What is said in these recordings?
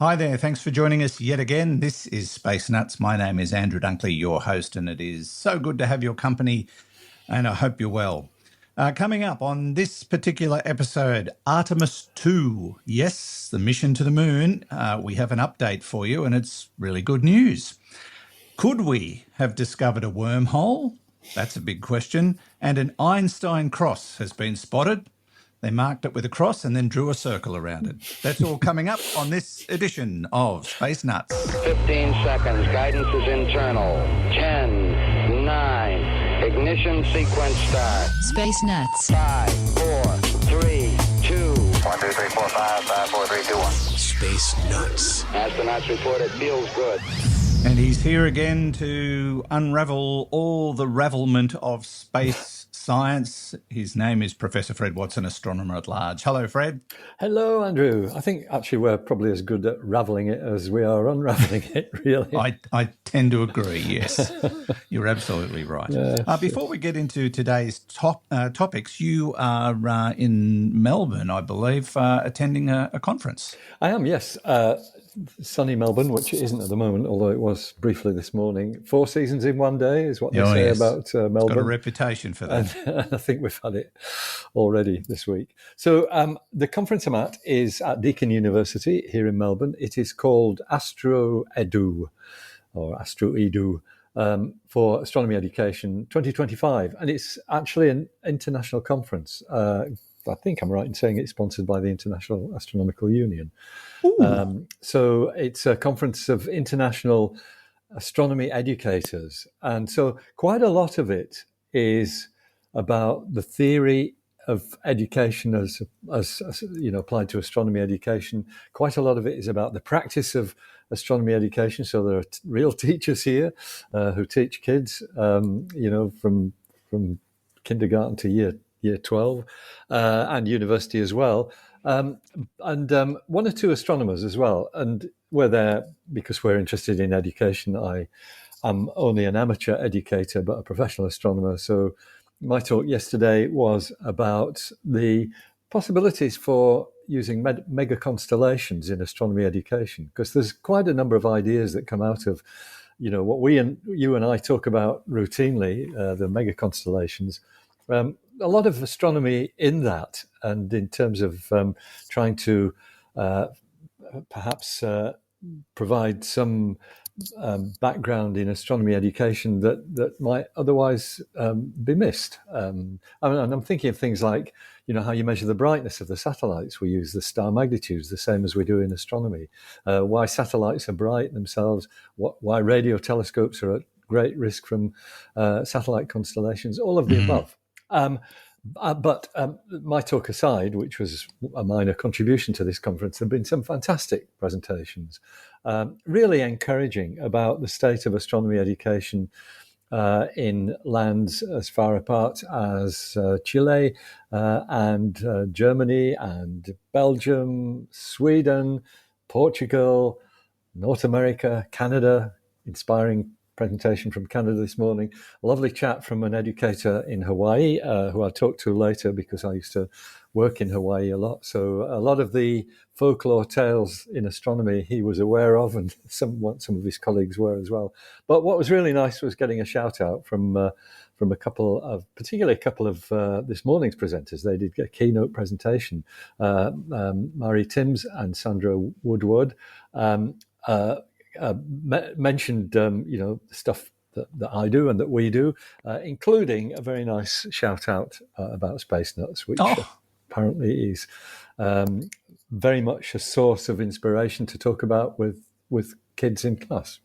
Hi there. Thanks for joining us yet again. This is Space Nuts. My name is Andrew Dunkley, your host, and it is so good to have your company, and I hope you're well. Coming up on this particular episode, Artemis 2. Yes, the mission to the moon. We have an update for you, and it's really good news. Could we have discovered a wormhole? That's a big question. And an Einstein cross has been spotted. They marked it with a cross and then drew a circle around it. That's all coming up on this edition of Space Nuts. 15 seconds. Guidance is internal. 10, 9. Ignition sequence start. Space Nuts. 5, 4, 3, 2. 1, 2, 3, 4, 5, 5, 4, 3, 2, 1. Space Nuts. Astronauts report it feels good. And he's here again to unravel all the ravelment of space science. His name is Professor Fred Watson, astronomer at large. Hello, Fred. Hello, Andrew. I think actually we're probably as good at ravelling it as we are unravelling it, really. I tend to agree, yes. You're absolutely right. Before we get into today's topics, you are in Melbourne, I believe, attending a conference. I am, yes. Sunny Melbourne, which it isn't at the moment, although it was briefly this morning. 4 seasons in one day is what they say about Melbourne. It's got a reputation for that. And I think we've had it already this week. So the conference I'm at is at Deakin University here in Melbourne. It is called AstroEdu, or AstroEdu, for Astronomy Education 2025. And it's actually an international conference. I think I'm right in saying it's sponsored by the International Astronomical Union. So it's a conference of international astronomy educators. And so quite a lot of it is about the theory of education as applied to astronomy education. Quite a lot of it is about the practice of astronomy education. So there are real teachers here who teach kids, from kindergarten to year 12 and university as well. And one or two astronomers as well. And we're there because we're interested in education. I am only an amateur educator, but a professional astronomer. So my talk yesterday was about the possibilities for using mega constellations in astronomy education, because there's quite a number of ideas that come out of, what you and I talk about routinely, the mega constellations. A lot of astronomy in that, and in terms of trying to perhaps provide some background in astronomy education that might otherwise be missed. And I'm thinking of things like, how you measure the brightness of the satellites. We use the star magnitudes, the same as we do in astronomy. Why satellites are bright themselves, why radio telescopes are at great risk from satellite constellations, all of the above. But my talk aside, which was a minor contribution to this conference, there have been some fantastic presentations, really encouraging about the state of astronomy education in lands as far apart as Chile and Germany and Belgium, Sweden, Portugal, North America, Canada. Inspiring presentation from Canada this morning. A lovely chat from an educator in Hawaii, who I'll talk to later because I used to work in Hawaii a lot. So a lot of the folklore tales in astronomy he was aware of, and some of his colleagues were as well. But what was really nice was getting a shout out from particularly a couple of this morning's presenters. They did a keynote presentation. Mari Timms and Sandra Woodward mentioned, stuff that I do and that we do, including a very nice shout out about Space Nuts, which apparently is very much a source of inspiration to talk about with kids in class.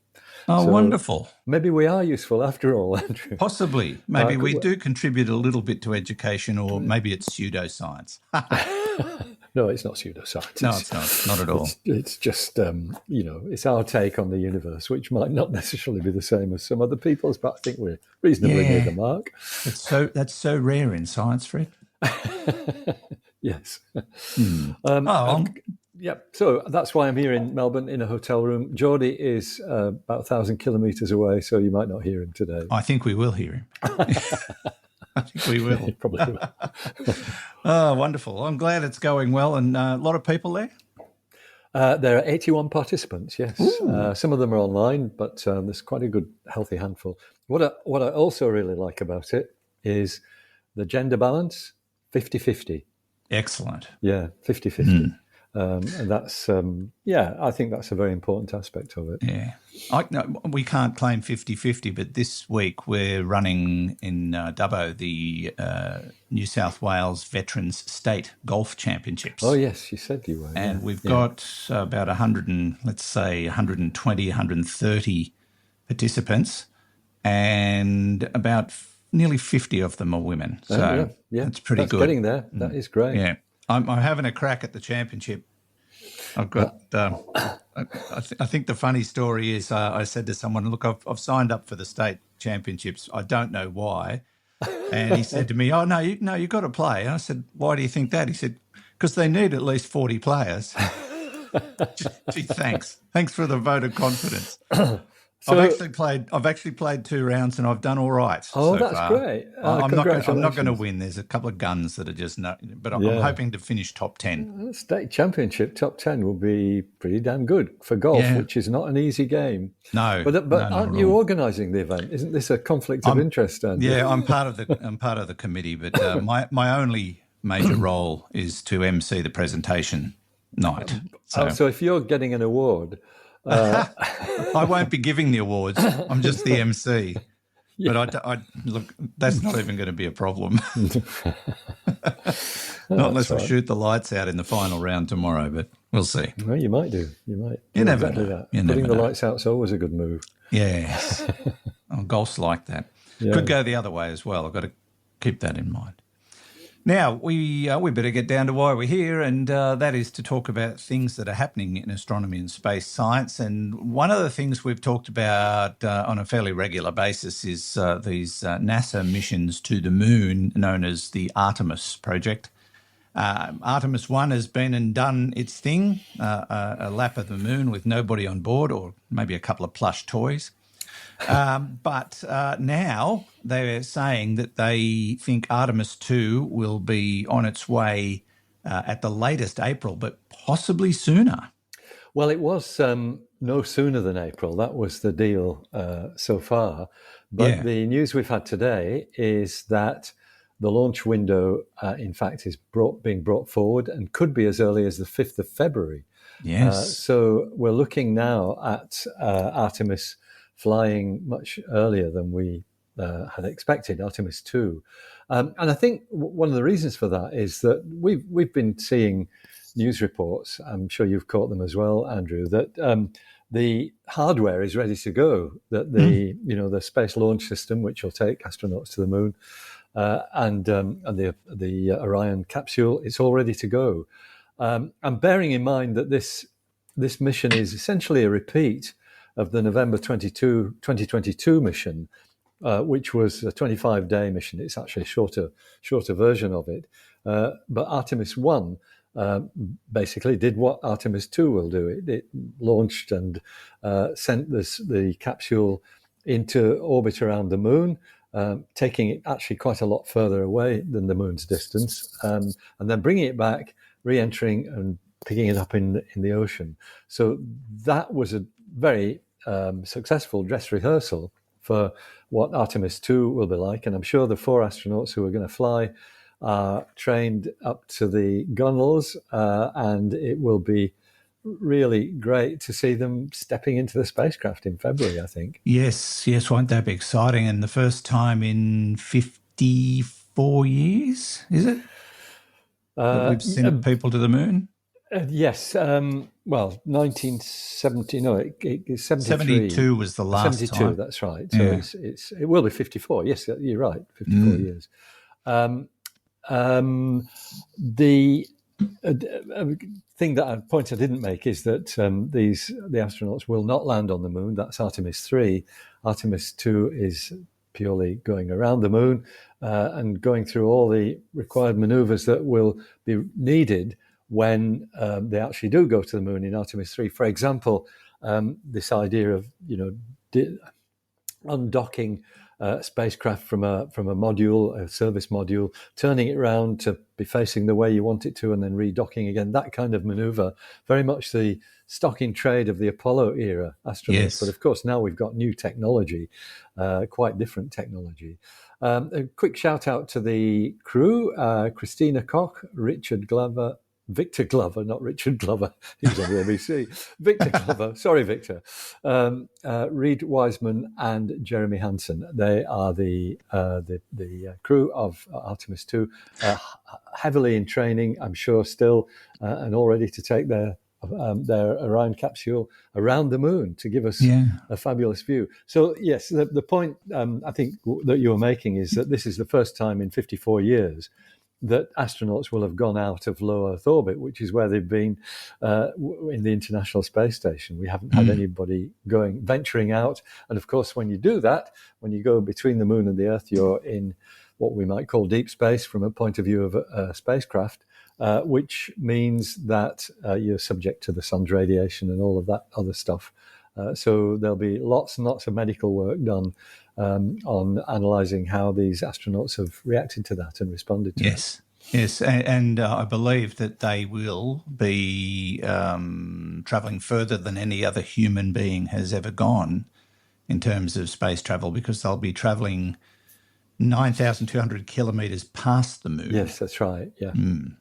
Oh, so wonderful. Maybe we are useful after all, Andrew. Possibly. Maybe we do contribute a little bit to education, or maybe it's pseudoscience. No, it's not pseudoscience. No, it's not at all. It's just, it's our take on the universe, which might not necessarily be the same as some other people's, but I think we're reasonably near the mark. That's so rare in science, Fred. Yes. So that's why I'm here in Melbourne in a hotel room. Geordie is about 1,000 kilometres away, so you might not hear him today. I think we will hear him. I think we will. Probably will. Oh, wonderful. I'm glad it's going well. And a lot of people there? There are 81 participants, yes. Some of them are online, but there's quite a good, healthy handful. What I also really like about it is the gender balance, 50-50. Excellent. Yeah, 50-50. And that's, I think that's a very important aspect of it. Yeah. No, we can't claim 50-50, but this week we're running in Dubbo the New South Wales Veterans State Golf Championships. Oh, yes, you said you were. And we've got about 120, 130 participants, and about nearly 50 of them are women. So that's pretty good. Getting there. That is great. Yeah. I'm having a crack at the championship. I've got. I think the funny story is I said to someone, "Look, I've signed up for the state championships. I don't know why." And he said to me, "Oh no, you got to play." And I said, "Why do you think that?" He said, "Because they need at least 40 players." Gee, thanks for the vote of confidence. So, I've actually played 2 rounds and I've done all right. Oh, that's far. Great! I'm not going to win. There's a couple of guns that are just but I'm hoping to finish top 10. State championship top 10 will be pretty damn good for golf, which is not an easy game. No, but aren't you organising the event? Isn't this a conflict of interest, Andy? Yeah, I'm part of the committee, but my only major role is to MC the presentation night. So if you're getting an award. I won't be giving the awards. I'm just the MC. But I look, that's not even going to be a problem. Not unless I shoot the lights out in the final round tomorrow, but we'll see. Well, you might do. You might. You never know. Putting the lights out is always a good move. Yes. Golf's like that. Yeah. Could go the other way as well. I've got to keep that in mind. Now, we better get down to why we're here, and that is to talk about things that are happening in astronomy and space science. And one of the things we've talked about on a fairly regular basis is these NASA missions to the moon, known as the Artemis project. Artemis 1 has been and done its thing, a lap of the moon with nobody on board, or maybe a couple of plush toys. But now they're saying that they think Artemis 2 will be on its way at the latest April, but possibly sooner. Well, it was no sooner than April. That was the deal so far. But the news we've had today is that the launch window, in fact, is being brought forward and could be as early as the 5th of February. Yes. So we're looking now at Artemis flying much earlier than we had expected, Artemis 2. And I think one of the reasons for that is that we've been seeing news reports, I'm sure you've caught them as well, Andrew, that the hardware is ready to go, that the Space Launch System, which will take astronauts to the moon, and the Orion capsule, it's all ready to go. And bearing in mind that this mission is essentially a repeat of the November 2022 mission, which was a 25-day mission. It's actually a shorter version of it. But Artemis 1 basically did what Artemis 2 will do. It launched and sent the capsule into orbit around the moon, taking it actually quite a lot further away than the moon's distance, and then bringing it back, re-entering and picking it up in the ocean. So that was a very successful dress rehearsal for what Artemis 2 will be like. And I'm sure the 4 astronauts who are going to fly are trained up to the gunnels, and it will be really great to see them stepping into the spacecraft in February, I think. Yes, won't that be exciting? And the first time in 54 years, is it? That we've sent people to the moon? Yes. Well, 1970, no, it's 73. 72 was the last 72, time. That's right. So it will be 54. Yes, you're right, 54 years. The point I didn't make is that the astronauts will not land on the moon. That's Artemis 3. Artemis 2 is purely going around the moon and going through all the required maneuvers that will be needed when they actually do go to the moon in Artemis 3. For example, this idea of undocking spacecraft from a module, a service module, turning it around to be facing the way you want it to, and then redocking again. That kind of maneuver, very much the stock in trade of the Apollo era astronauts. Yes. But of course, now we've got new technology, quite different technology. A quick shout out to the crew: Christina Koch, Richard Glover. Victor Glover, not Richard Glover. He was on the ABC. Victor Glover. Sorry, Victor. Reed Wiseman and Jeremy Hansen. They are the crew of Artemis 2, heavily in training, I'm sure, still, and all ready to take their Orion capsule around the moon to give us a fabulous view. So, yes, the point I think that you were making is that this is the first time in 54 years that astronauts will have gone out of low Earth orbit, which is where they've been in the International Space Station. We haven't had anybody venturing out. And of course, when you do that, when you go between the moon and the Earth, you're in what we might call deep space from a point of view of a spacecraft, which means that you're subject to the sun's radiation and all of that other stuff. So there'll be lots and lots of medical work done on analysing how these astronauts have reacted to that and responded to it. Yes, and I believe that they will be travelling further than any other human being has ever gone in terms of space travel, because they'll be travelling 9,200 kilometres past the moon. Yes, that's right. Yeah,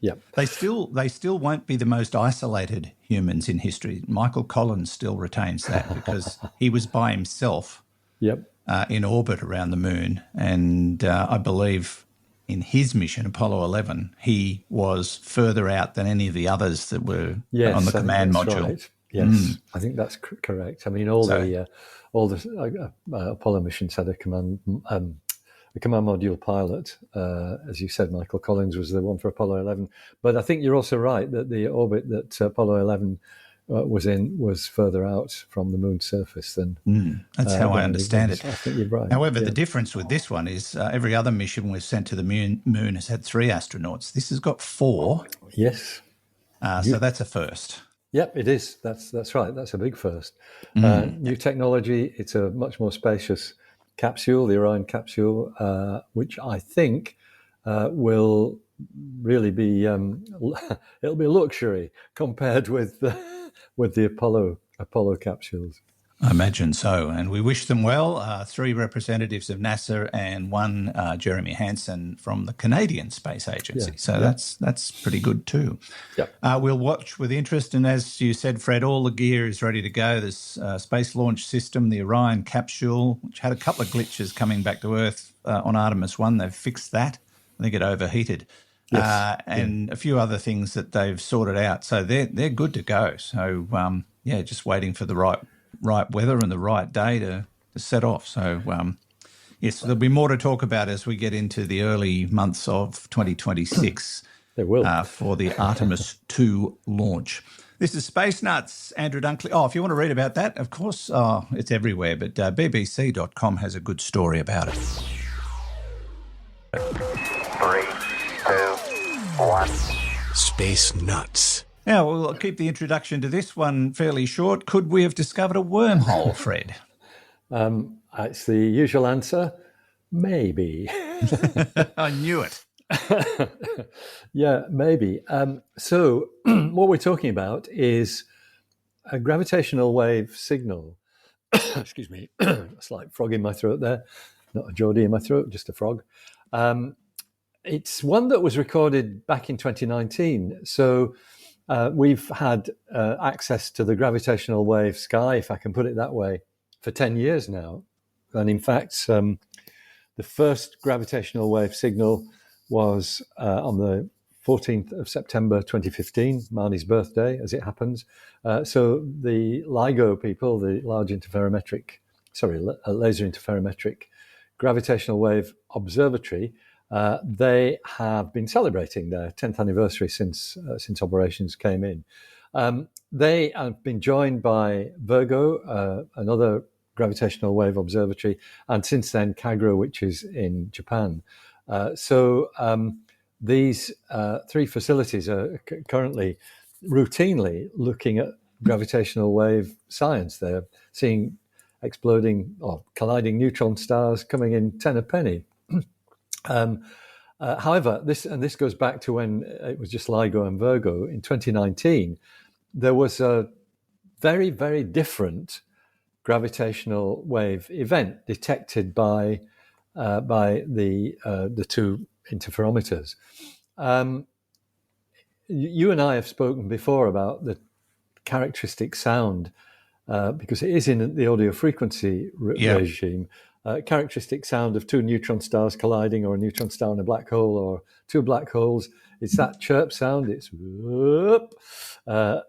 yeah. They still won't be the most isolated humans in history. Michael Collins still retains that because he was by himself. Yep. In orbit around the moon. And I believe in his mission, Apollo 11, he was further out than any of the others that were on the command module. Right. Yes, I think that's correct. I mean, all the Apollo missions had a command module pilot. As you said, Michael Collins was the one for Apollo 11. But I think you're also right that the orbit that Apollo 11 was in was further out from the moon's surface than. That's how I understand it. I think you're right. However, the difference with this one is every other mission we've sent to the moon has had 3 astronauts. This has got 4. Yes. So that's a first. Yep, it is. That's right. That's a big first. New technology. It's a much more spacious capsule, the Orion capsule, which I think will really be it'll be a luxury compared with the Apollo capsules. I imagine so, and we wish them well. 3 representatives of NASA and 1 Jeremy Hansen from the Canadian Space Agency. That's pretty good too. Yep. We'll watch with interest, and as you said, Fred, all the gear is ready to go. This space launch system, the Orion capsule, which had a couple of glitches coming back to Earth on Artemis 1, they've fixed that. I think it overheated. Yes. And a few other things that they've sorted out. So they're good to go. So, just waiting for the right weather and the right day to set off. So, yes, there'll be more to talk about as we get into the early months of 2026. There will. For the Artemis 2 launch. This is Space Nuts, Andrew Dunkley. Oh, if you want to read about that, of course, it's everywhere, but bbc.com has a good story about it. 3, 2, 1. Space Nuts. Now, we'll keep the introduction to this one fairly short. Could we have discovered a wormhole, Fred? It's the usual answer, maybe. I knew it. Yeah, maybe. So what we're talking about is a gravitational wave signal. Excuse me, a slight frog in my throat there. Not a Geordie in my throat, just a frog. It's one that was recorded back in 2019. So we've had access to the gravitational wave sky, if I can put it that way, for 10 years now. And in fact, the first gravitational wave signal was on the 14th of September 2015, Marnie's birthday, as it happens. So the LIGO people, the Laser Interferometric Gravitational Wave Observatory, they have been celebrating their 10th anniversary since operations came in. They have been joined by Virgo, another gravitational wave observatory, and since then CAGRO, which is in Japan. So these 3 facilities are currently routinely looking at gravitational wave science. They're seeing exploding or colliding neutron stars coming in 10 a penny. However, this goes back to when it was just LIGO and Virgo. In 2019, there was a very, very different gravitational wave event detected by the two interferometers. You and I have spoken before about the characteristic sound, because it is in the audio frequency regime. Characteristic sound of two neutron stars colliding, or a neutron star and a black hole, or two black holes. It's that chirp sound. It's whoop,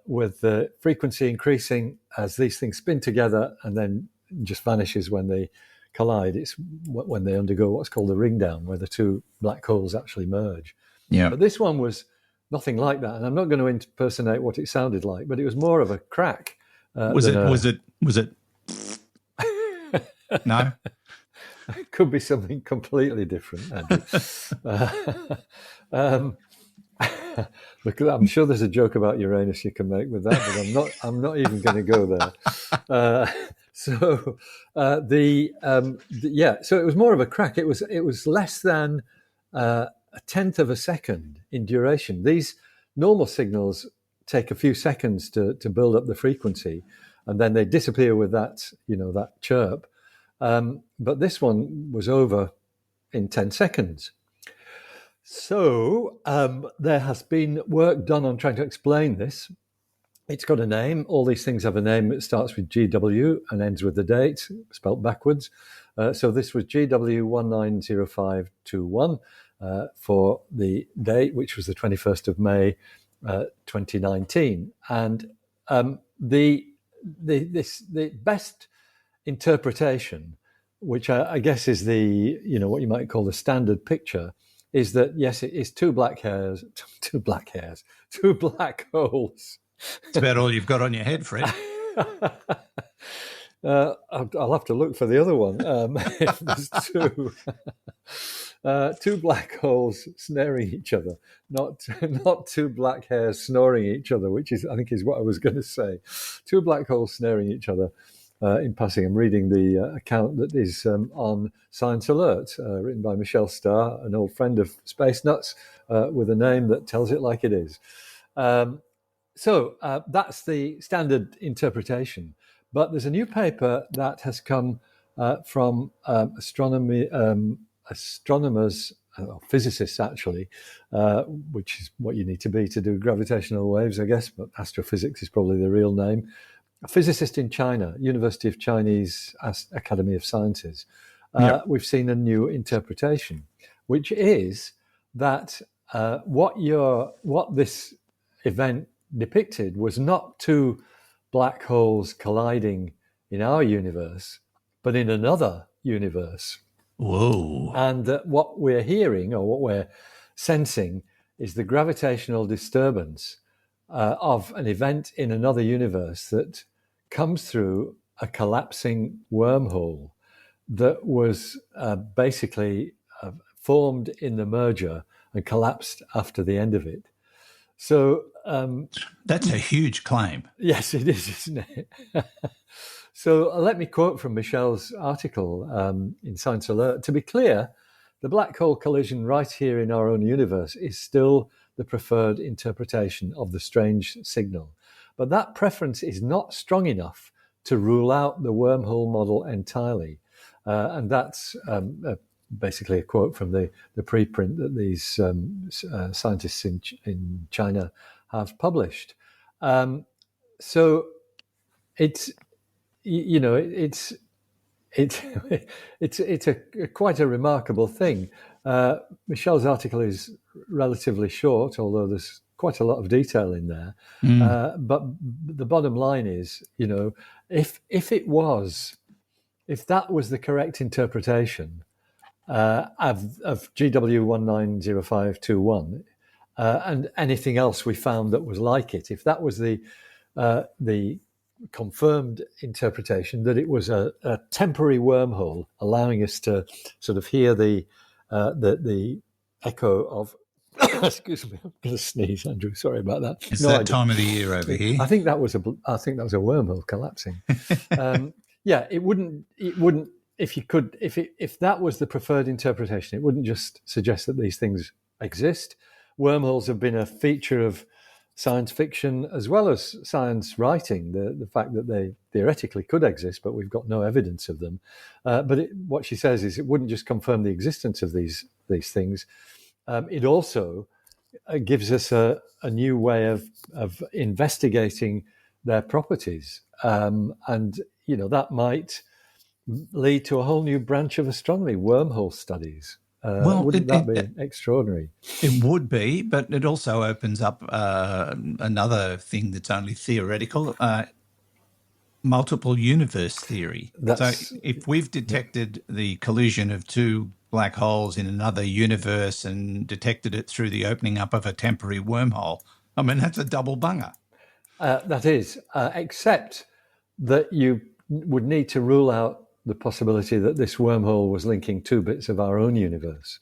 with the frequency increasing as these things spin together and then just vanishes when they collide. It's when they undergo what's called the ring down, where the two black holes actually merge. Yeah. But this one was nothing like that, and I'm not going to impersonate what it sounded like, but it was more of a crack. Was it? No. It could be something completely different, Andrew. Look, I'm sure there's a joke about Uranus you can make with that, but I'm not even going to go there. So it was more of a crack. It was less than a tenth of a second in duration. These normal signals take a few seconds to build up the frequency, and then they disappear with that chirp. But this one was over in 10 seconds. So there has been work done on trying to explain this. It's got a name. All these things have a name. It starts with GW and ends with the date, spelt backwards. So this was GW190521 for the date, which was the 21st of May, 2019. And the best interpretation, which I guess is what you might call the standard picture, is that yes, it is two black holes. It's about all you've got on your head, Fred. I'll have to look for the other one. If there's two black holes snaring each other, not two black hairs snoring each other, which I think is what I was going to say. Two black holes snaring each other. In passing, I'm reading the account that is on Science Alert, written by Michelle Starr, an old friend of Space Nuts, with a name that tells it like it is. So that's the standard interpretation. But there's a new paper that has come from astronomers, physicists actually, which is what you need to be to do gravitational waves, I guess, but astrophysics is probably the real name. A physicist in China, University of Chinese Academy of Sciences. We've seen a new interpretation, which is that what this event depicted was not two black holes colliding in our universe, but in another universe. Whoa. And that what we're hearing, or what we're sensing, is the gravitational disturbance of an event in another universe that comes through a collapsing wormhole that was basically formed in the merger and collapsed after the end of it. So that's a huge claim. Yes, it is, isn't it? So let me quote from Michelle's article in Science Alert. To be clear, the black hole collision right here in our own universe is still the preferred interpretation of the strange signal. But that preference is not strong enough to rule out the wormhole model entirely. And that's basically a quote from the preprint that these scientists in China have published. So it's quite a remarkable thing. Michelle's article is relatively short, although there's quite a lot of detail in there. But the bottom line is, if that was the correct interpretation of GW190521, and anything else we found that was like it, if that was the confirmed interpretation, that it was a temporary wormhole allowing us to sort of hear the echo of excuse me, I'm going to sneeze, Andrew. Sorry about that. It's that time of the year over here. I think that was a wormhole collapsing. Yeah, it wouldn't. If that was the preferred interpretation, it wouldn't just suggest that these things exist. Wormholes have been a feature of science fiction as well as science writing. The fact that they theoretically could exist, but we've got no evidence of them. But what she says is it wouldn't just confirm the existence of these things. It also gives us a new way of investigating their properties, and that might lead to a whole new branch of astronomy, wormhole studies. Wouldn't that be extraordinary? It would be, but it also opens up another thing that's only theoretical, multiple universe theory. So if we've detected the collision of two black holes in another universe and detected it through the opening up of a temporary wormhole, I mean, that's a double bunger. That is, except that you would need to rule out the possibility that this wormhole was linking two bits of our own universe.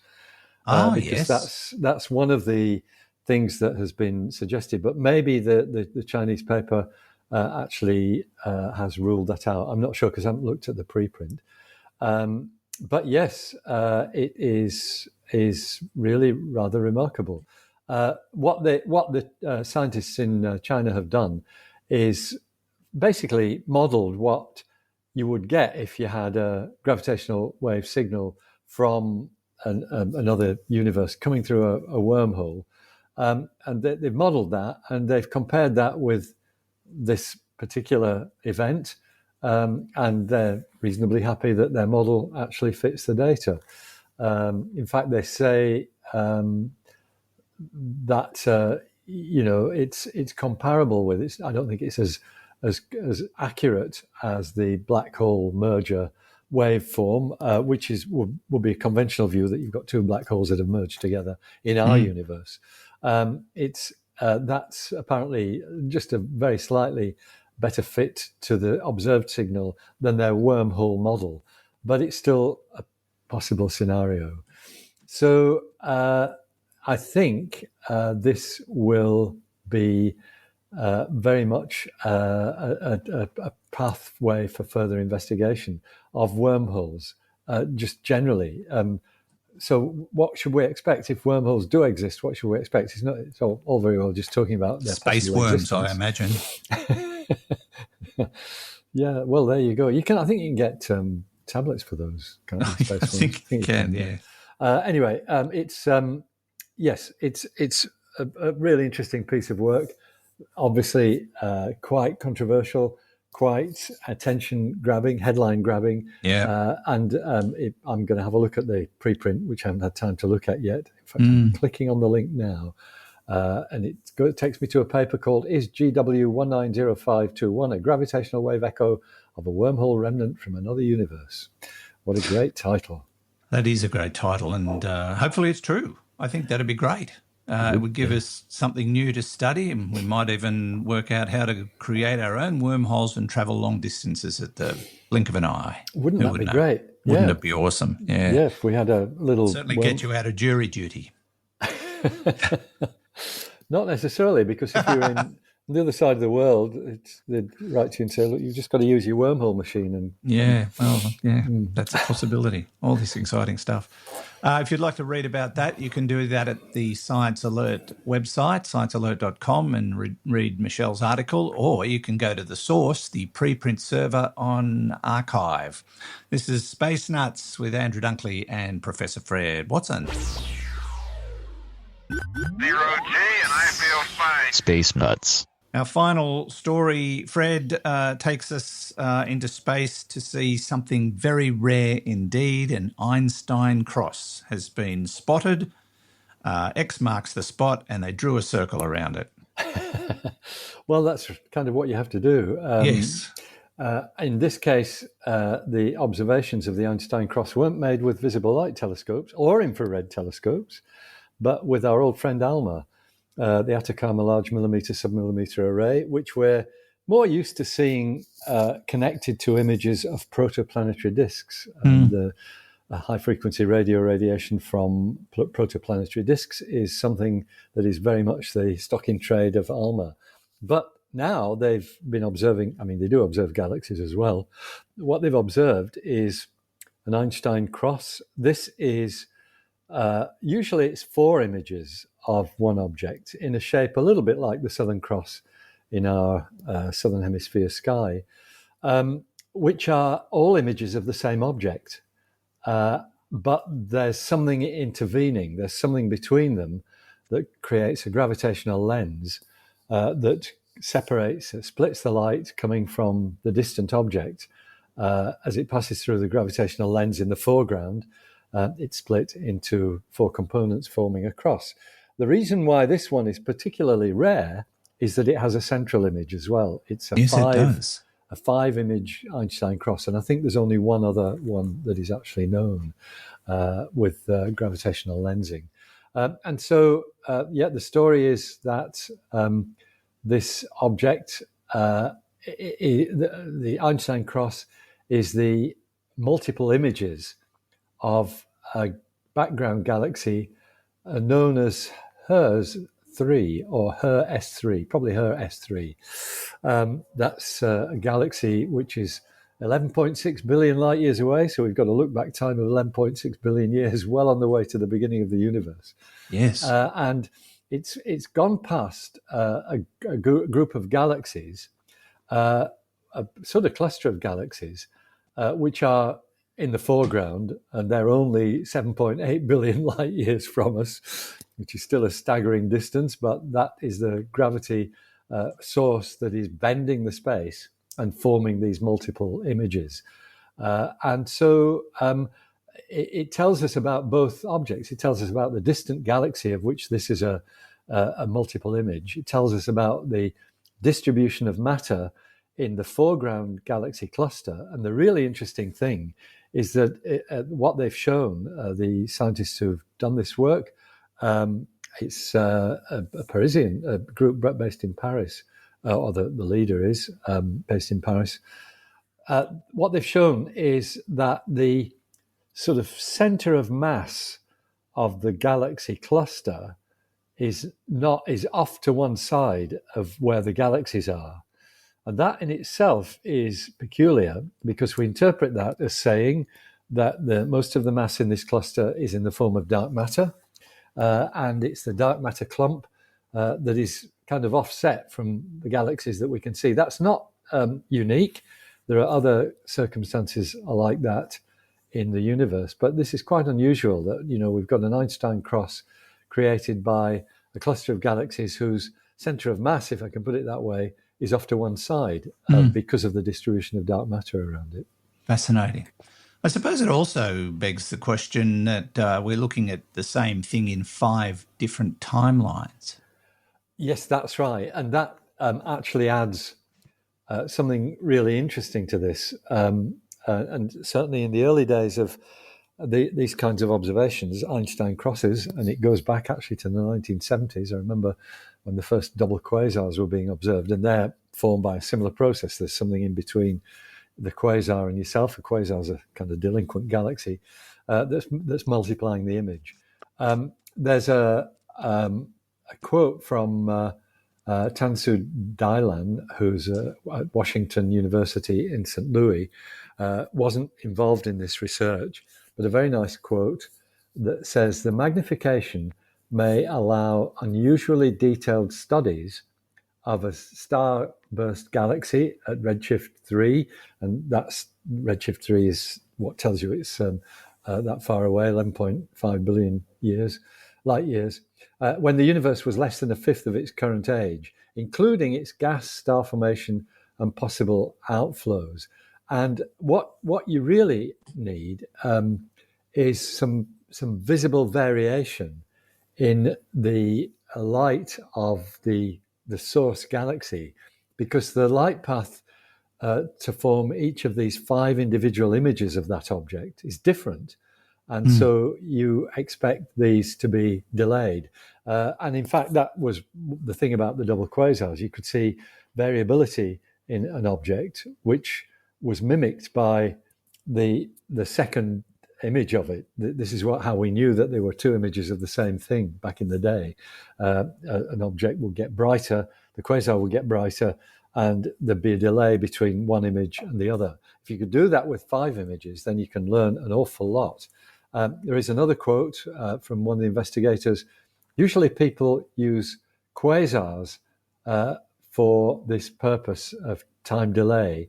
Because yes. that's one of the things that has been suggested. But maybe the Chinese paper actually has ruled that out. I'm not sure because I haven't looked at the preprint. But yes, it is really rather remarkable. What the scientists in China have done is basically modeled what you would get if you had a gravitational wave signal from another universe coming through a wormhole. And they've modeled that, and they've compared that with this particular event, and they're reasonably happy that their model actually fits the data. In fact, they say that it's comparable with it. I don't think it's as accurate as the black hole merger waveform, which would be a conventional view that you've got two black holes that have merged together in our universe. That's apparently just a very slightly better fit to the observed signal than their wormhole model, but it's still a possible scenario. So I think this will be very much a pathway for further investigation of wormholes, just generally. So what should we expect if wormholes do exist? What should we expect? It's all very well just talking about their space worms, I imagine. Yeah, well, there you go. I think you can get tablets for those kind of space worms. I think you can, yeah. Anyway, it's a really interesting piece of work. Obviously, quite controversial, quite attention-grabbing, headline-grabbing. Yeah. And I'm going to have a look at the preprint, which I haven't had time to look at yet. In fact, I'm clicking on the link now. And it takes me to a paper called Is GW190521 a gravitational wave echo of a wormhole remnant from another universe? What a great title. That is a great title, and hopefully it's true. I think that'd be great. It would give us something new to study, and we might even work out how to create our own wormholes and travel long distances at the blink of an eye. Wouldn't that be great? Wouldn't it be awesome? Yeah. Yeah, if we had a little... Certainly get you out of jury duty. Not necessarily, because if you're in on the other side of the world, they'd write to you and say, look, you've just got to use your wormhole machine. And That's a possibility. All this exciting stuff. If you'd like to read about that, you can do that at the Science Alert website, sciencealert.com, and read Michelle's article, or you can go to the source, the preprint server on Archive. This is Space Nuts with Andrew Dunkley and Professor Fred Watson. 0G, and I feel fine. Space Nuts. Our final story, Fred, takes us into space to see something very rare indeed. An Einstein cross has been spotted. X marks the spot, and they drew a circle around it. Well, that's kind of what you have to do. Yes. In this case, the observations of the Einstein cross weren't made with visible light telescopes or infrared telescopes, but with our old friend ALMA, the Atacama Large Millimeter Submillimeter Array, which we're more used to seeing connected to images of protoplanetary disks. The high-frequency radio radiation from protoplanetary disks is something that is very much the stock in trade of ALMA. But now they've been observing, I mean, they do observe galaxies as well. What they've observed is an Einstein cross. This is usually it's 4 images of one object in a shape a little bit like the Southern Cross in our Southern Hemisphere sky, which are all images of the same object. But there's something intervening, there's something between them that creates a gravitational lens that splits the light coming from the distant object. As it passes through the gravitational lens in the foreground, it's split into 4 components forming a cross. The reason why this one is particularly rare is that it has a central image as well. It's a Yes, it does. a 5-image Einstein cross, and I think there's only one other one that is actually known with gravitational lensing. And so, the story is that this object, the Einstein cross, is the multiple images of a background galaxy known as HERS 3 or HER S3, probably HER S3. That's a galaxy which is 11.6 billion light years away. So we've got a look back time of 11.6 billion years, well on the way to the beginning of the universe. Yes. And it's gone past a group of galaxies, a sort of cluster of galaxies, which are in the foreground, and they're only 7.8 billion light years from us, which is still a staggering distance, but that is the gravity source that is bending the space and forming these multiple images. And so it tells us about both objects. It tells us about the distant galaxy of which this is a multiple image. It tells us about the distribution of matter in the foreground galaxy cluster. And the really interesting thing is that what they've shown, the scientists who've done this work, it's a Parisian group based in Paris, or the leader is based in Paris. What they've shown is that the sort of center of mass of the galaxy cluster is off to one side of where the galaxies are. And that in itself is peculiar, because we interpret that as saying that most of the mass in this cluster is in the form of dark matter, and it's the dark matter clump that is kind of offset from the galaxies that we can see. That's not unique. There are other circumstances like that in the universe, but this is quite unusual that, we've got an Einstein cross created by a cluster of galaxies whose center of mass, if I can put it that way, is off to one side because of the distribution of dark matter around it. Fascinating. I suppose it also begs the question that we're looking at the same thing in 5 different timelines. Yes, that's right. And that actually adds something really interesting to this. And certainly in the early days of these kinds of observations, Einstein crosses, and it goes back actually to the 1970s. I remember when the first double quasars were being observed, and they're formed by a similar process. There's something in between the quasar and yourself. A quasar is a kind of delinquent galaxy that's multiplying the image. There's a quote from Tansu Dailan, who's at Washington University in St. Louis, wasn't involved in this research, but a very nice quote that says, "The magnification may allow unusually detailed studies of a starburst galaxy at redshift 3, and that's redshift 3 is what tells you it's that far away, 11.5 billion light years, when the universe was less than a fifth of its current age, including its gas, star formation, and possible outflows." And what you really need is some visible variation in the light of the source galaxy, because the light path to form each of these 5 individual images of that object is different. And so you expect these to be delayed. And in fact, that was the thing about the double quasars. You could see variability in an object, which was mimicked by the second image of it. This is how we knew that there were 2 images of the same thing back in the day. An object would get brighter, the quasar will get brighter and there'd be a delay between one image and the other. If you could do that with 5 images, then you can learn an awful lot. There is another quote from one of the investigators. Usually people use quasars for this purpose of time delay,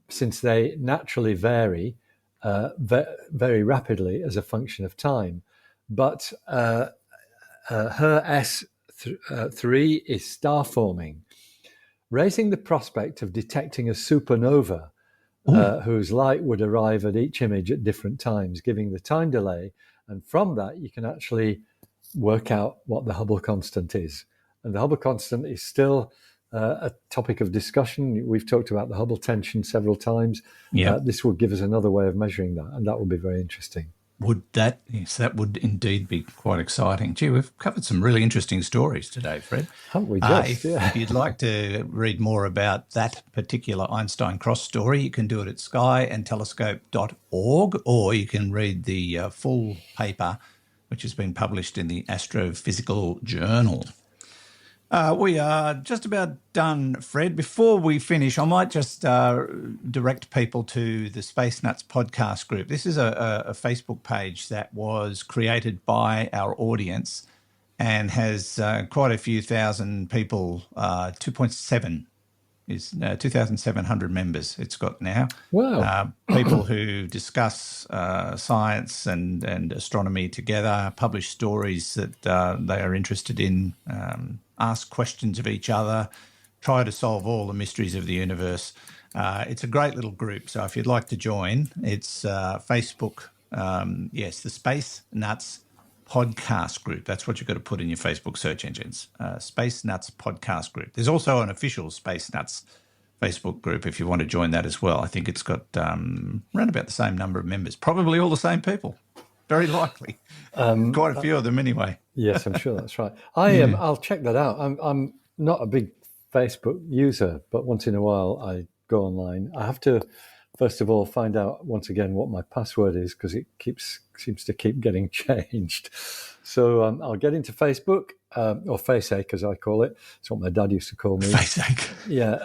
since they naturally vary very rapidly as a function of time. But her S3 is star forming, raising the prospect of detecting a supernova whose light would arrive at each image at different times, giving the time delay. And from that, you can actually work out what the Hubble constant is. And the Hubble constant is still a topic of discussion. We've talked about the Hubble tension several times. Yeah. This will give us another way of measuring that, and that will be very interesting. Yes, that would indeed be quite exciting. Gee, we've covered some really interesting stories today, Fred. Haven't we just? If you'd like to read more about that particular Einstein cross story, you can do it at skyandtelescope.org, or you can read the full paper, which has been published in the Astrophysical Journal. We are just about done, Fred. Before we finish, I might just direct people to the Space Nuts podcast group. This is a Facebook page that was created by our audience and has quite a few thousand people, 2,700 members it's got now. Wow. People who discuss science and astronomy together, publish stories that they are interested in, ask questions of each other, try to solve all the mysteries of the universe. It's a great little group. So if you'd like to join, it's Facebook, the Space Nuts podcast group. That's what you've got to put in your Facebook search engines, Space Nuts podcast group. There's also an official Space Nuts Facebook group if you want to join that as well. I think it's got around about the same number of members, probably all the same people. Very likely. Quite a few of them anyway. Yes, I'm sure that's right. I'll check that out. I'm not a big Facebook user, but once in a while I go online. I have to, first of all, find out once again what my password is, because it seems to keep getting changed. So I'll get into Facebook, or Faceache as I call it. It's what my dad used to call me. Faceache. Yeah,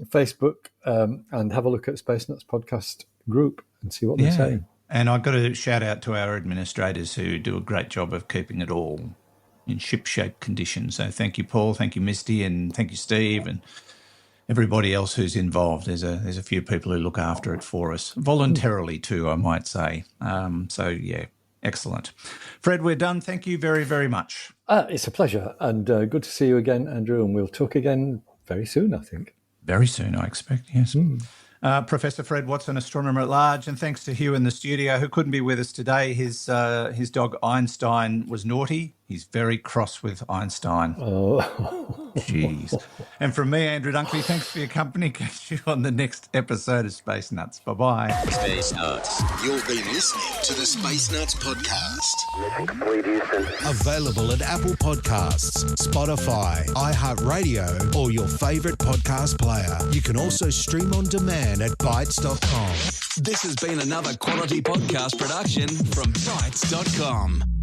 Facebook, and have a look at Space Nuts podcast group and see what they're saying. And I've got to shout out to our administrators who do a great job of keeping it all in ship-shape condition. So thank you, Paul, thank you, Misty, and thank you, Steve, and everybody else who's involved. There's a few people who look after it for us, voluntarily too, I might say. Excellent. Fred, we're done. Thank you very, very much. It's a pleasure, and good to see you again, Andrew, and we'll talk again very soon, I think. Very soon, I expect, yes. Professor Fred Watson, astronomer at large, and thanks to Hugh in the studio, who couldn't be with us today. His dog Einstein was naughty. He's very cross with Einstein. Oh. Jeez. And from me, Andrew Dunkley, thanks for your company. Catch you on the next episode of Space Nuts. Bye-bye. Space Nuts. You've been listening to the Space Nuts podcast. Mission complete, Houston. Available at Apple Podcasts, Spotify, iHeartRadio, or your favourite podcast player. You can also stream on demand at Bytes.com. This has been another quality podcast production from Bytes.com.